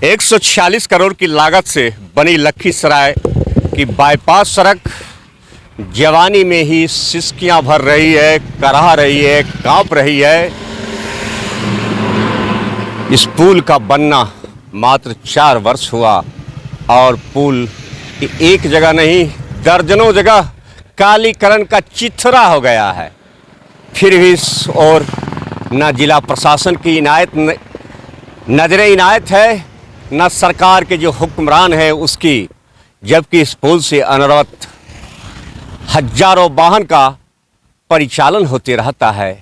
146 करोड़ की लागत से बनी लखीसराय की बाईपास सड़क जवानी में ही सिसकियां भर रही है, कराह रही है, कांप रही है। इस पुल का बनना मात्र 4 वर्ष हुआ और पुल एक जगह नहीं दर्जनों जगह कालीकरण का चिथरा हो गया है। फिर भी इस ओर न जिला प्रशासन की इनायत नजर इनायत है, न सरकार के जो हुक्मरान है उसकी, जबकि इस पुल से अनवरत हजारों वाहन का परिचालन होते रहता है।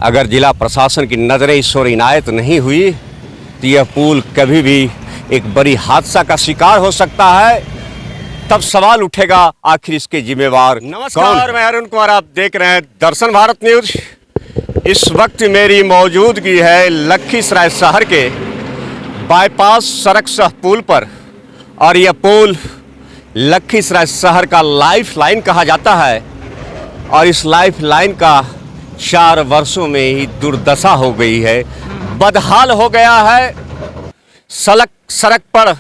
अगर जिला प्रशासन की नजरें इस ओर इनायत नहीं हुई तो यह पुल कभी भी एक बड़ी हादसा का शिकार हो सकता है। तब सवाल उठेगा, आखिर इसके जिम्मेवार नमस्कार, मैं अरुण कुमार, आप देख रहे हैं दर्शन भारत न्यूज। इस वक्त मेरी मौजूदगी है लखीसराय शहर के बाईपास सड़क सह पुल पर और यह पुल लखीसराय शहर का लाइफ लाइन कहा जाता है और इस लाइफ लाइन का 4 वर्षों में ही दुर्दशा हो गई है, बदहाल हो गया है। सड़क पर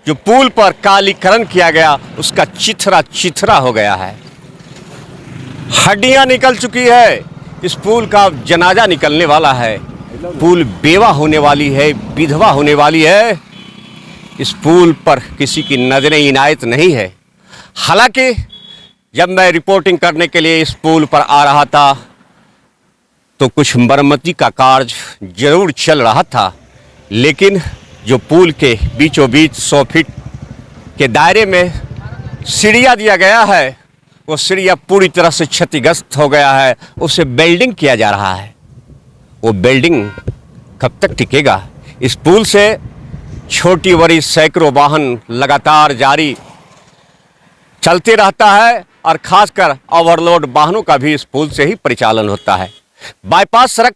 जो पुल पर कालीकरण किया गया उसका चिथरा हो गया है, हड्डियां निकल चुकी है। इस पुल का जनाजा निकलने वाला है, पुल बेवा होने वाली है, विधवा होने वाली है। इस पुल पर किसी की नजरें इनायत नहीं है। हालांकि जब मैं रिपोर्टिंग करने के लिए इस पुल पर आ रहा था तो कुछ मरम्मती का कार्य जरूर चल रहा था, लेकिन जो पुल के बीचों बीच 100 फीट के दायरे में सीढ़ियाँ दिया गया है, वो सीढ़ियाँ पूरी तरह से क्षतिग्रस्त हो गया है। उसे वेल्डिंग किया जा रहा है। वो वेल्डिंग कब तक टिकेगा? इस पुल से छोटी बड़ी सैकड़ों वाहन लगातार जारी चलते रहता है और खासकर ओवरलोड वाहनों का भी इस पुल से ही परिचालन होता है। बाईपास सड़क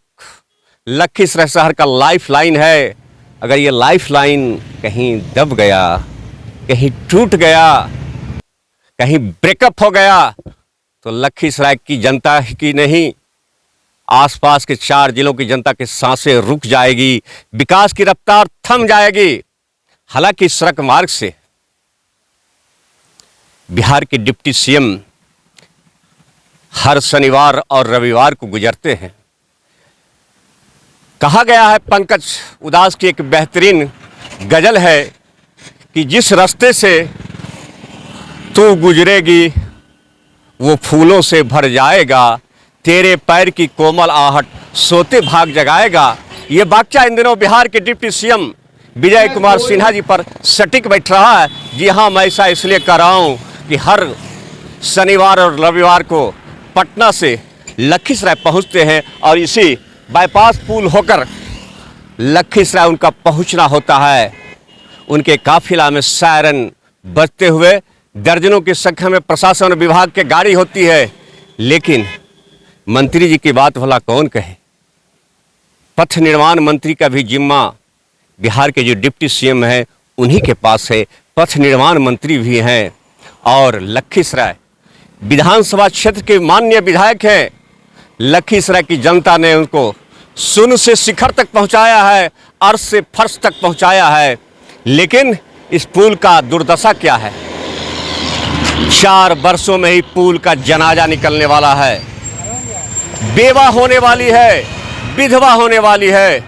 लखीसराय शहर का लाइफ लाइन है। अगर ये लाइफ लाइन कहीं दब गया, कहीं टूट गया, कहीं ब्रेकअप हो गया तो लखीसराय की जनता की नहीं, आसपास के 4 जिलों की जनता की सांसें रुक जाएगी, विकास की रफ्तार थम जाएगी। हालांकि सड़क मार्ग से बिहार के डिप्टी सीएम हर शनिवार और रविवार को गुजरते हैं। कहा गया है, पंकज उदास की एक बेहतरीन गजल है कि जिस रास्ते से तू गुजरेगी वो फूलों से भर जाएगा, तेरे पैर की कोमल आहट सोते भाग जगाएगा। ये वाक्या इन दिनों बिहार के डिप्टी सीएम विजय कुमार सिन्हा जी पर सटीक बैठ रहा है। जी हाँ, मैं ऐसा इसलिए कर रहा हूँ कि हर शनिवार और रविवार को पटना से लखीसराय पहुँचते हैं और इसी बाईपास पुल होकर लखीसराय उनका पहुँचना होता है। उनके काफिला में सायरन बजते हुए दर्जनों की संख्या में प्रशासन विभाग के गाड़ी होती है, लेकिन मंत्री जी की बात भला कौन कहे। पथ निर्माण मंत्री का भी जिम्मा बिहार के जो डिप्टी सीएम हैं उन्हीं के पास है। पथ निर्माण मंत्री भी हैं और लखीसराय विधानसभा क्षेत्र के माननीय विधायक हैं। लखीसराय की जनता ने उनको शून्य से शिखर तक पहुंचाया है, अर्श से फर्श तक पहुंचाया है, लेकिन इस पुल का दुर्दशा क्या है? 4 वर्षों में ही पुल का जनाजा निकलने वाला है, बेवा होने वाली है, विधवा होने वाली है।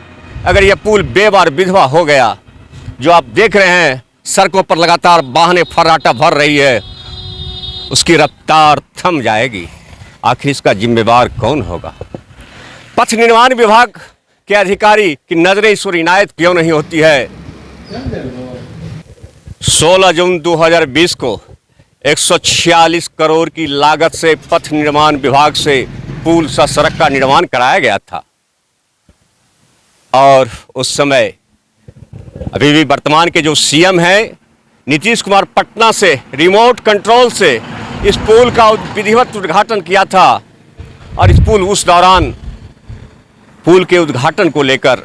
अगर यह पुल बेवा और विधवा हो गया, जो आप देख रहे हैं सड़कों पर लगातार वाहनें फर्राटा भर रही है, उसकी रफ्तार थम जाएगी। आखिर इसका जिम्मेवार कौन होगा? पथ निर्माण विभाग के अधिकारी की नजरें इस ओर इनायत क्यों नहीं होती है? 16 जून 2020 को 146 करोड़ की लागत से पथ निर्माण विभाग से पुल सा सड़क का निर्माण कराया गया था और उस समय अभी भी वर्तमान के जो सीएम हैं नीतीश कुमार पटना से रिमोट कंट्रोल से इस पुल का विधिवत उद्घाटन किया था और इस पुल उस दौरान पुल के उद्घाटन को लेकर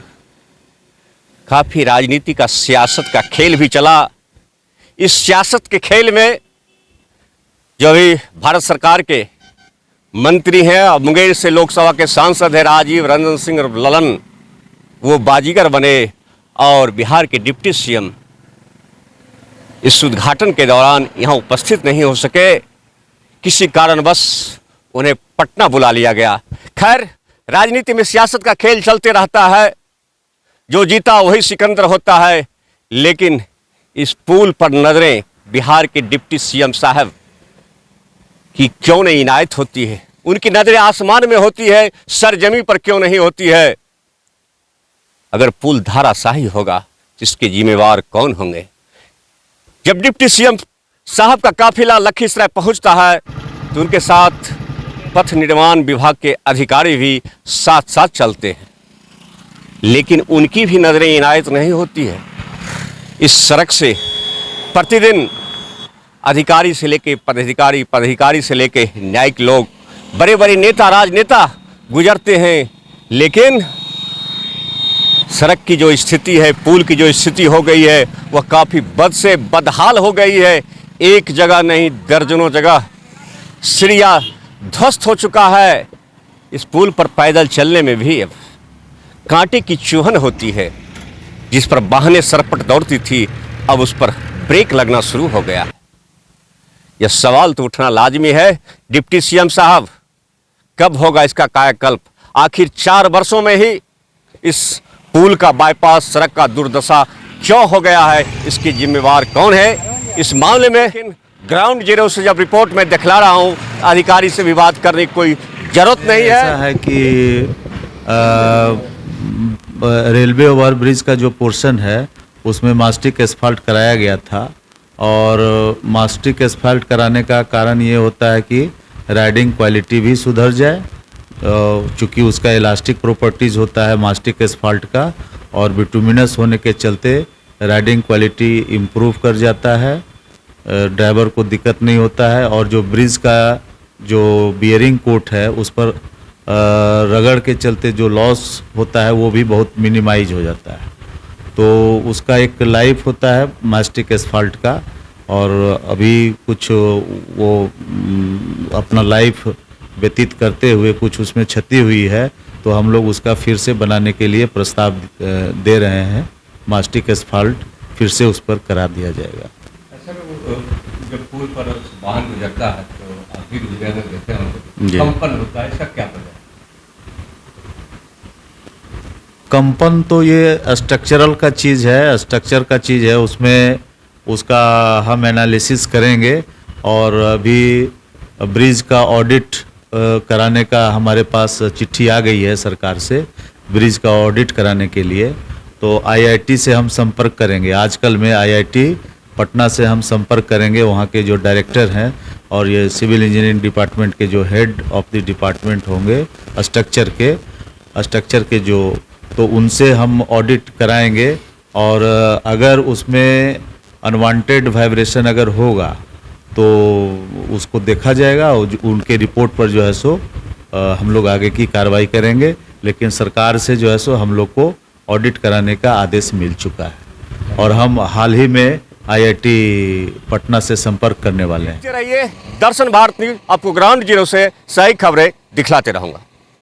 काफी राजनीति का, सियासत का खेल भी चला। इस सियासत के खेल में जो भी भारत सरकार के मंत्री हैं और मुंगेर से लोकसभा के सांसद हैं राजीव रंजन सिंह ललन, वो बाजीगर बने और बिहार के डिप्टी सीएम इस उद्घाटन के दौरान यहाँ उपस्थित नहीं हो सके। किसी कारणवश उन्हें पटना बुला लिया गया। खैर, राजनीति में सियासत का खेल चलते रहता है, जो जीता वही सिकंदर होता है। लेकिन इस पुल पर नजरें बिहार के डिप्टी सीएम साहब की क्यों नहीं इनायत होती है? उनकी नजरें आसमान में होती है, सरजमी पर क्यों नहीं होती है? अगर पुल धाराशाही होगा, इसके जिम्मेवार कौन होंगे? जब डिप्टी सीएम साहब का काफिला लखीसराय पहुंचता है तो उनके साथ पथ निर्माण विभाग के अधिकारी भी साथ साथ चलते हैं, लेकिन उनकी भी नजरें इनायत नहीं होती है। इस सड़क से प्रतिदिन अधिकारी से लेके पदाधिकारी, पदाधिकारी से लेके न्यायिक लोग, बड़े बड़े नेता, राजनेता गुजरते हैं, लेकिन सड़क की जो स्थिति है, पुल की जो स्थिति हो गई है, वह काफ़ी बद से बदहाल हो गई है। एक जगह नहीं, दर्जनों जगह सीढ़ियाँ ध्वस्त हो चुका है। इस पुल पर पैदल चलने में भी अब कांटे की चुभन होती है। जिस पर वाहनें सरपट दौड़ती थी, अब उस पर ब्रेक लगना शुरू हो गया। यह सवाल तो उठना लाजमी है, डिप्टी सीएम साहब, कब होगा इसका कायाकल्प? आखिर 4 वर्षों में ही इस पुल का, बाईपास सड़क का दुर्दशा क्यों हो गया है? इसकी जिम्मेवार कौन है इस मामले में? ग्राउंड जीरो से जब रिपोर्ट में दिखला रहा हूँ, अधिकारी से भी बात करने की कोई जरूरत नहीं है। ऐसा है कि रेलवे ओवर ब्रिज का जो पोर्शन है उसमें मास्टिक एस्फाल्ट कराया गया था, और मास्टिक एस्फाल्ट कराने का कारण ये होता है कि राइडिंग क्वालिटी भी सुधर जाए, चूँकि उसका इलास्टिक प्रॉपर्टीज़ होता है मास्टिक एस्फाल्ट का, और बिटुमिनस होने के चलते राइडिंग क्वालिटी इम्प्रूव कर जाता है, ड्राइवर को दिक्कत नहीं होता है, और जो ब्रिज का जो बियरिंग कोट है उस पर रगड़ के चलते जो लॉस होता है वो भी बहुत मिनिमाइज हो जाता है। तो उसका एक लाइफ होता है मास्टिक एस्फाल्ट का, और अभी कुछ वो अपना लाइफ व्यतीत करते हुए कुछ उसमें क्षति हुई है, तो हम लोग उसका फिर से बनाने के लिए प्रस्ताव दे रहे हैं। मास्टिक एस्फाल्ट फिर से उस पर करा दिया जाएगा। जब पुल पर वाहन गुजरता है तो आप भी देखते हैं, कंपन होता है, इसका क्या वजह है? कंपन तो ये स्ट्रक्चरल का चीज़ है, स्ट्रक्चर का चीज़ है, उसमें उसका हम एनालिसिस करेंगे। और अभी ब्रिज का ऑडिट कराने का हमारे पास चिट्ठी आ गई है सरकार से, ब्रिज का ऑडिट कराने के लिए। तो आईआईटी से हम संपर्क करेंगे, आजकल में आईआईटी पटना से हम संपर्क करेंगे, वहाँ के जो डायरेक्टर हैं और ये सिविल इंजीनियरिंग डिपार्टमेंट के जो हेड ऑफ द डिपार्टमेंट होंगे स्ट्रक्चर के जो, तो उनसे हम ऑडिट कराएंगे। और अगर उसमें अनवांटेड वाइब्रेशन अगर होगा तो उसको देखा जाएगा, और उनके रिपोर्ट पर जो है सो हम लोग आगे की कार्रवाई करेंगे। लेकिन सरकार से जो है सो हम लोग को ऑडिट कराने का आदेश मिल चुका है, और हम हाल ही में आईआईटी पटना से संपर्क करने वाले हैं। रहिए दर्शन भारत न्यूज, आपको ग्राउंड जीरो से सही खबरें दिखलाते रहूंगा।